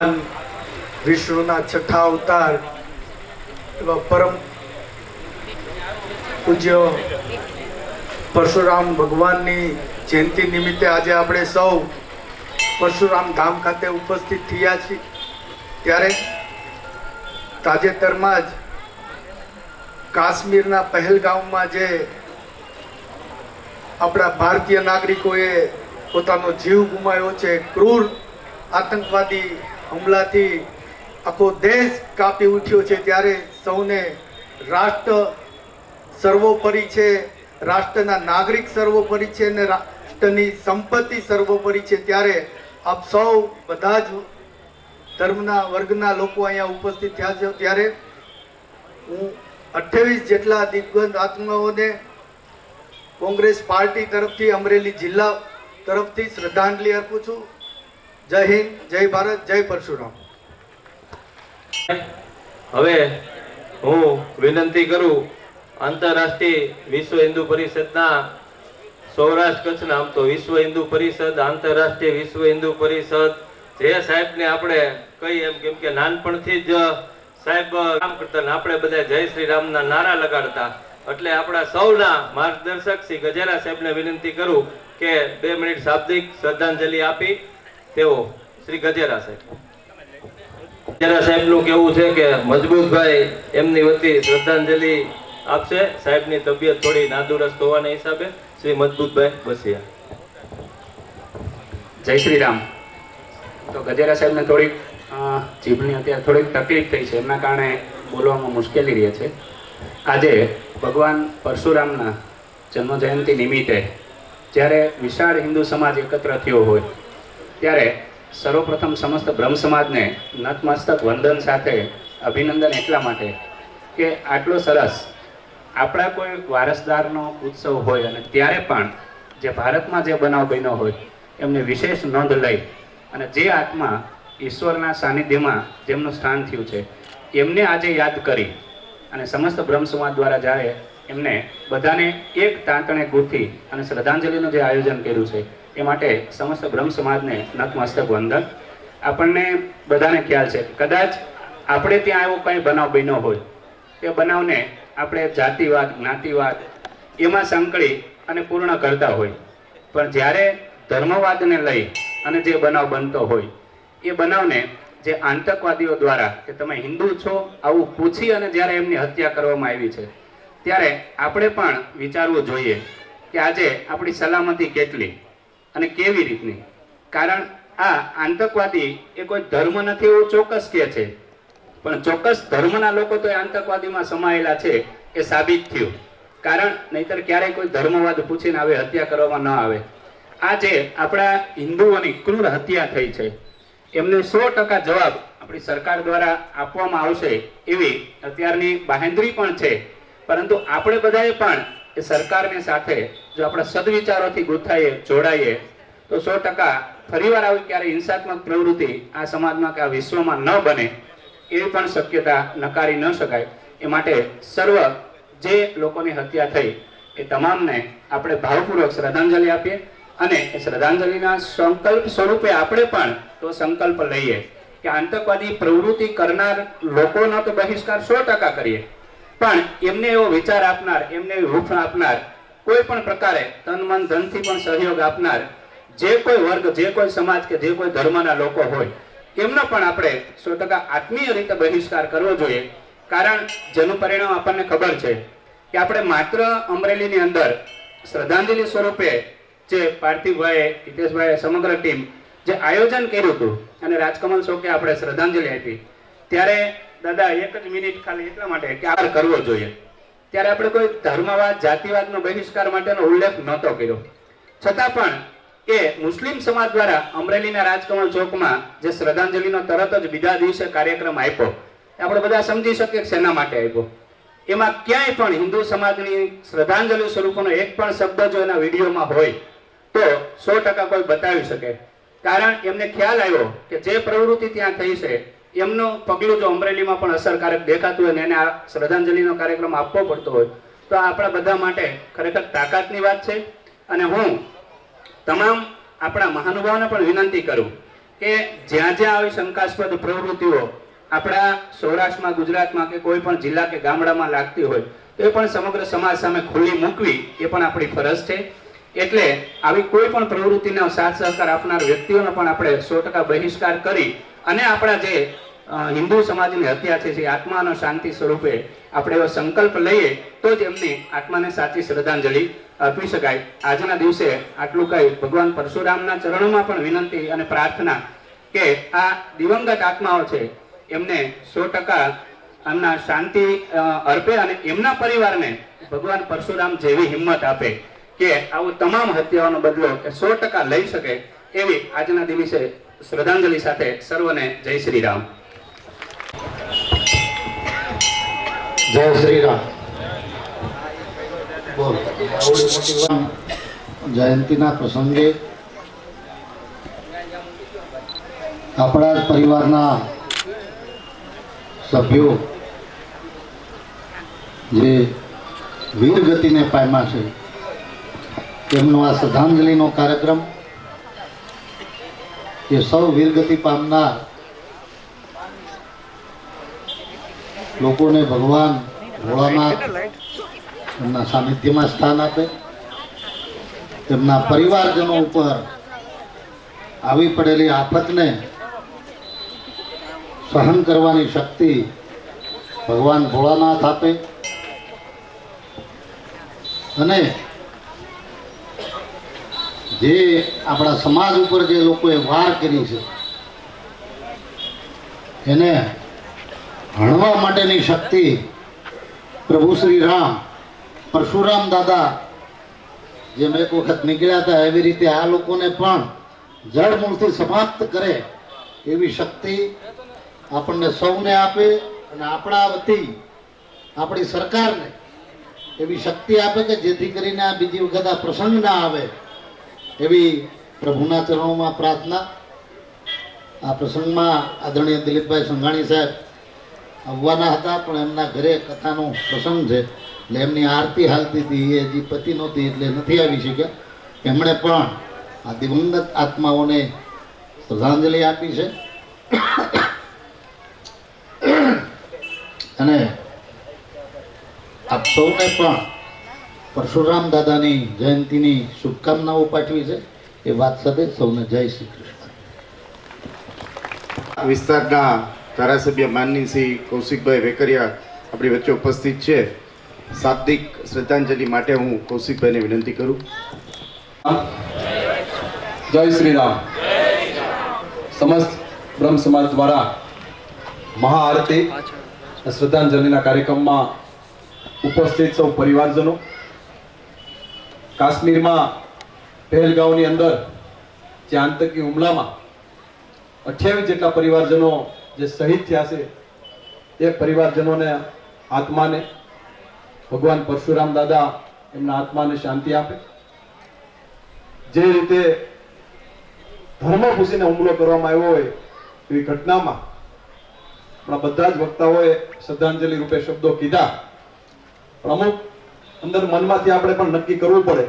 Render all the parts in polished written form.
વિષ્ણુના છઠ્ઠા અવતાર એવા પરમ પૂજ્ય પરશુરામ ભગવાનની જયંતિ નિમિત્તે આજે આપણે સૌ પરશુરામ ધામ ખાતે ઉપસ્થિત થયા છીએ। ત્યારે તાજેતરમાં જ કાશ્મીરના પહેલગામમાં જે આપણા ભારતીય નાગરિકોએ પોતાનો જીવ ગુમાવ્યો છે, ક્રૂર આતંકવાદી હુમલાથી આખો દેશ કાપી ઉઠ્યો છે, ત્યારે સૌને રાષ્ટ્ર સર્વોપરી છે, રાષ્ટ્રના નાગરિક સર્વોપરી છે અને રાષ્ટ્રની સંપત્તિ સર્વોપરી છે। ત્યારે આપ સૌ બધા જ ધર્મના વર્ગના લોકો અહીંયા ઉપસ્થિત થયા છે। ત્યારે હું 28 જેટલા દિગ્ગજ આત્માઓને કોંગ્રેસ પાર્ટી તરફથી અમરેલી જિલ્લા તરફથી શ્રદ્ધાંજલિ અર્પું છું। જય હિન્દ, જય ભારત, જય પરશુરામ। હવે હું વિનંતી કરું આંતરરાષ્ટ્રીય વિશ્વ હિન્દુ પરિષદના સૌરાષ્ટ્ર કચ્છના આમ તો વિશ્વ હિન્દુ પરિષદ, આંતરરાષ્ટ્રીય વિશ્વ હિન્દુ પરિષદ જે સાહેબને આપણે કહીએ એમ, કેમ કે નાનપણથી જ સાહેબ કામ કરતા ને આપણે બધા જય શ્રી રામના નારા લગાડતા, એટલે આપણા સૌના માર્ગદર્શક શ્રી ગજેરા સાહેબને વિનંતી કરું કે 2 મિનિટ શાબ્દિક શ્રદ્ધાંજલિ આપી તેઓ શ્રી ગજેરા સાહેબ। ગજેરા સાહેબનું કેવું છે કે મજબૂતભાઈ એમની વતી શ્રદ્ધાંજલિ આપશે। સાહેબની તબિયત થોડી નાદુરસ્ત હોવાના હિસાબે શ્રી મજબૂતભાઈ બસિયા। જય શ્રી રામ। તો ગજેરા સાહેબને થોડીક જીભની અત્યારે થોડીક તકલીફ થઈ છે, એમના કારણે બોલવામાં મુશ્કેલી રહે છે। આજે ભગવાન પરશુરામના જન્મ જયંતિ નિમિત્તે જ્યારે વિશાળ હિન્દુ સમાજ એકત્ર થયો હોય ત્યારે સર્વપ્રથમ સમસ્ત બ્રહ્મ સમાજને નતમસ્તક વંદન સાથે અભિનંદન એટલા માટે કે આટલો સરસ આપણા કોઈ વારસદારનો ઉત્સવ હોય અને ત્યારે પણ જે ભારતમાં જે બનાવ બન્યો હોય એમને વિશેષ નોંધ લઈ અને જે આત્મા ઈશ્વરના સાનિધ્યમાં જેમનું સ્થાન થયું છે એમને આજે યાદ કરી અને સમસ્ત બ્રહ્મ સમાજ દ્વારા જ્યારે એમને બધાને એક તાંતણે ગૂંથી અને શ્રદ્ધાંજલિનું જે આયોજન કર્યું છે એ માટે સમસ્ત બ્રહ્મ સમાજને નતમસ્તક વંદન। આપણને બધાને ખ્યાલ છે કદાચ આપણે ત્યાં એવો કંઈ બનાવ બન્યો હોય એ બનાવને આપણે જાતિવાદ જ્ઞાતિવાદ એમાં સંકળી અને પૂર્ણ કરતા હોય, પણ જ્યારે ધર્મવાદને લઈ અને જે બનાવ બનતો હોય એ બનાવને જે આતંકવાદીઓ દ્વારા કે તમે હિન્દુ છો આવું પૂછી અને જ્યારે એમની હત્યા કરવામાં આવી છે ત્યારે આપણે પણ વિચારવું જોઈએ કે આજે આપણી સલામતી કેટલી અને કેવી રીતની। કારણ આ આતંકવાદી એ કોઈ ધર્મ નથી એવું ચોક્કસ કહે છે, પણ ચોક્કસ ધર્મના લોકો તો એ આતંકવાદીમાં સમાયેલા છે એ સાબિત થયું। કારણ નહીતર ક્યારેય કોઈ ધર્મવાદ પૂછીને આવે હત્યા કરવામાં ન આવે। આ જે આપણા હિન્દુઓની ક્રૂર હત્યા થઈ છે એમને 100% જવાબ આપણી સરકાર દ્વારા આપવામાં આવશે એવી અત્યારની બાહેંધરી પણ છે, પરંતુ આપણે બધાએ પણ એ સરકારની સાથે જો આપણા સદવિચારોથી ગૂંથાઈએ જોડાઈએ તો 100% ફરીવાર આવી ક્યારે હિંસાત્મક પ્રવૃત્તિ આ સમાજમાં કે આ વિશ્વમાં ન બને એવી પણ શક્યતા નકારી ન શકાય। એ માટે સર્વ જે લોકોની હત્યા થઈ એ તમામને આપણે ભાવપૂર્વક શ્રદ્ધાંજલિ આપીએ અને એ શ્રદ્ધાંજલિના સંકલ્પ સ્વરૂપે આપણે પણ તો સંકલ્પ લઈએ કે આતંકવાદી પ્રવૃત્તિ કરનાર લોકોનો તો બહિષ્કાર 100% કરીએ, પણ એમને એવો વિચાર આપનાર, એમને હૂંફ આપનાર, કોઈ પણ પ્રકારે તન મન ધનથી પણ સહયોગ આપનાર જે કોઈ વર્ગ, જે કોઈ સમાજ કે જે કોઈ ધર્મના લોકો હોય એમનો પણ આપણે 100% આત્મીય રીતે બહિષ્કાર કરવો જોઈએ। કારણ જેનું પરિણામ આપણને ખબર છે કે આપણે માત્ર અમરેલીની અંદર શ્રદ્ધાંજલિ સ્વરૂપે જે પાર્થિવભાઈ, હિતેશભાઈ, સમગ્ર ટીમ જે આયોજન કર્યું હતું અને રાજકમલ શોકે આપણે શ્રદ્ધાંજલિ આપી ત્યારે દાદા 1 જ મિનિટ ખાલી એટલા માટે કે આ કરવો જોઈએ। ત્યારે આપણે કોઈ ધર્મવાદ જાતિવાદનો બહિષ્કાર માટેનો ઉલ્લેખ નહોતો કર્યો, છતાં પણ એ મુસ્લિમ સમાજ દ્વારા અમરેલીના રાજકમલ ચોકમાં જે શ્રદ્ધાંજલિનો તરત જ બીજા દિવસે કાર્યક્રમ આપ્યો આપણે બધા સમજી શકીએ કે શેના માટે આપ્યો। એમાં ક્યાંય પણ હિન્દુ સમાજની શ્રદ્ધાંજલિ સ્વરૂપનો એક પણ શબ્દ જો એના વિડીયોમાં હોય તો 100% કોઈ બતાવી શકે। કારણ એમને ખ્યાલ આવ્યો કે જે પ્રવૃત્તિ ત્યાં થઈ છે એમનું પગલું જો અમરેલીમાં પણ અસરકારક દેખાતું હોય ને એને આ શ્રદ્ધાંજલિનો કાર્યક્રમ આપવો પડતો હોય તો આપણા બધા માટે ખરેખર તાકાતની વાત છે। અને હું તમામ આપણા મહાનુભાવોને પણ વિનંતી કરું કે જ્યાં જ્યાં આવી શંકાસ્પદ પ્રવૃત્તિઓ આપણા સૌરાષ્ટ્રમાં, ગુજરાતમાં કે કોઈ પણ જિલ્લા કે ગામડામાં લાગતી હોય તો એ પણ સમગ્ર સમાજ સામે ખુલ્લી મૂકવી એ પણ આપણી ફરજ છે. એટલે આવી કોઈ પણ પ્રવૃત્તિનો સાથ સહકાર આપનાર વ્યક્તિઓનો પણ આપણે 100% બહિષ્કાર કરી અને આપણા જે હિન્દુ સમાજની હત્યા છે જે આત્માનો શાંતિ સ્વરૂપે આપણે એવો સંકલ્પ લઈએ તો જ એમની આત્માને સાચી શ્રદ્ધાંજલિ અર્પી શકાય. આજના દિવસે આટલું કહી ભગવાન પરશુરામના ચરણોમાં પણ વિનંતી અને પ્રાર્થના કે આ દિવંગત આત્માઓ છે એમને 100% એમના શાંતિ અર્પે અને એમના પરિવારને ભગવાન પરશુરામ જેવી હિંમત આપે કે આવું તમામ હત્યાઓનો બદલો 100% લઈ શકે એવી આજના દિવસે શ્રદ્ધાંજલિ સાથે સર્વને જય શ્રી રામ. જય શ્રી રામ. બોલ. જયંતીના પ્રસંગે આપણા જ પરિવારના સભ્યો જે વીરગતિને પામ્યા છે તેમનો આ શ્રદ્ધાંજલિનો કાર્યક્રમ એ સૌ વીરગતિ પામનાર લોકોને ભગવાન ભોળાનાથ એમના સાનિધ્યમાં સ્થાન આપે, તેમના પરિવારજનો ઉપર આવી પડેલી આફતને સહન કરવાની શક્તિ ભગવાન ભોળાનાથ આપે અને જે આપણા સમાજ ઉપર જે લોકોએ વાર કરી છે એને હણવા માટેની શક્તિ પ્રભુ શ્રી રામ, પરશુરામ દાદા જેમ એક વખત નીકળ્યા હતા એવી રીતે આ લોકોને પણ જળમૂળથી સમાપ્ત કરે એવી શક્તિ આપણને સૌને આપે અને આપણા વતી આપણી સરકારને એવી શક્તિ આપે કે જેથી કરીને આ બીજી વખત આ પ્રસંગ ના આવે એવી પ્રભુના ચરણોમાં પ્રાર્થના. આ પ્રસંગમાં આદરણીય દિલીપભાઈ સંઘાણી સાહેબ આવવાના હતા પણ એમના ઘરે કથાનો પ્રસંગ છે એટલે એમની આરતી હાલતી હતી, એ હજી પતિ નહોતી એટલે નથી આવી શક્યા. એમણે પણ આ દિવંગત આત્માઓને શ્રદ્ધાંજલિ આપી છે અને આપ સૌને પણ પરશુરામ દાદાની જયંતીની શુભકામનાઓ પાઠવી છે. એ વાત સાથે સૌને જય શ્રી કૃષ્ણ. વિસ્તારના ધારાસભ્ય માનની શ્રી કૌશિકભાઈ વેકરિયા આપણી વચ્ચે ઉપસ્થિત છે. શાબ્દિક શ્રદ્ધાંજલિ માટે હું કૌશિકભાઈને વિનંતી કરું. જય શ્રી રામ. સમસ્ત બ્રહ્મ સમાજ દ્વારા મહાઆરતી શ્રદ્ધાંજલિના કાર્યક્રમમાં ઉપસ્થિત સૌ પરિવારજનો, કાશ્મીરમાં પહેલગાંવની અંદર જે આતંકી હુમલામાં 28 જેટલા પરિવારજનો જે શહીદ થયા છે એ પરિવારજનોને આત્માને ભગવાન પરશુરામ દાદા એમના આત્માને શાંતિ આપે. જે રીતે ધર્મ ભૂસીને હુમલો કરવામાં આવ્યો હોય એવી ઘટનામાં આપણા બધા જ વક્તાઓએ શ્રદ્ધાંજલિ રૂપે શબ્દો કીધા, પણ અમુક અંદર મનમાંથી આપણે પણ નક્કી કરવું પડે.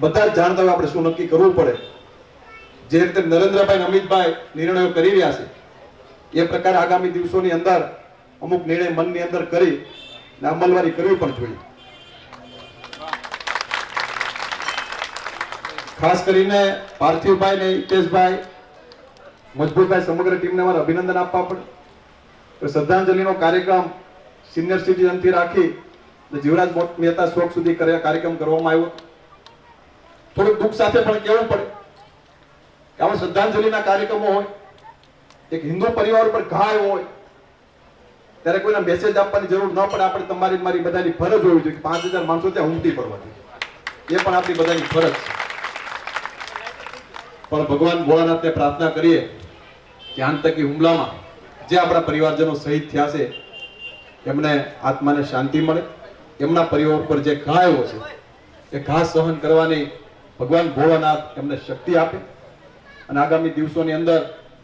બધા જ જાણતા હોય આપણે શું નક્કી કરવું પડે. જે રીતે નરેન્દ્રભાઈ અને અમિતભાઈ નિર્ણયો કરી રહ્યા છે એ પ્રકારે આગામી દિવસોની અંદર અમુક નિર્ણય મનની અંદર કરી અને અમલવારી કરવી પણ જોઈએ. ખાસ કરીને પાર્થિવભાઈ ને હિતેશભાઈ, મજબૂતભાઈ, સમગ્ર ટીમને મારે અભિનંદન આપવા પડે. શ્રદ્ધાંજલિનો કાર્યક્રમ સિનિયર સિટીઝનથી રાખી જીવરાજ મહેતા શોક સુધી કાર્યક્રમ કરવામાં આવ્યો. થોડુંક દુઃખ સાથે પણ કહેવું પડે કે આવા શ્રદ્ધાંજલિના કાર્યક્રમો હોય, એક હિન્દુ પરિવાર ઉપર ઘા આવ્યો હોય ત્યારે કોઈને મેસેજ આપવાની જરૂર ન પડે. આપણે તમારી મારી બધાની ફરજ હોવી જોઈએ કે 5000 માણસો ત્યાં ઉમટી પડવા જોઈએ, એ પણ આપણી બધાની ફરજ છે. પણ ભગવાન ભોળાનાથને પ્રાર્થના કરીએ કે આતંકી હુમલામાં જે આપણા પરિવારજનો શહીદ થયા છે એમને આત્માને શાંતિ મળે, એમના પરિવાર ઉપર જે ઘા આવ્યો છે એ ઘા સહન કરવાની ભગવાન ભોળાનાથ એમને શક્તિ આપે અને આગામી દિવસોની અંદર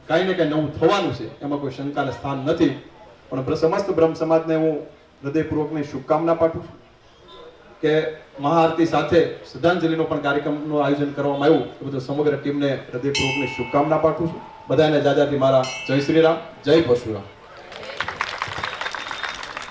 કાંઈ ને કાંઈ નવું થવાનું છે એમાં કોઈ શંકાને સ્થાન નથી. પણ સમસ્ત બ્રહ્મ સમાજને હું હૃદયપૂર્વકની શુભકામના પાઠવું છું કે મહાઆરતી સાથે શ્રદ્ધાંજલિનો પણ કાર્યક્રમનું આયોજન કરવામાં આવ્યું એ બધું સમગ્ર ટીમને હૃદયપૂર્વકની શુભકામના પાઠવું છું. બધાને જાજાથી મારા જય શ્રી રામ, જય પરશુરામ.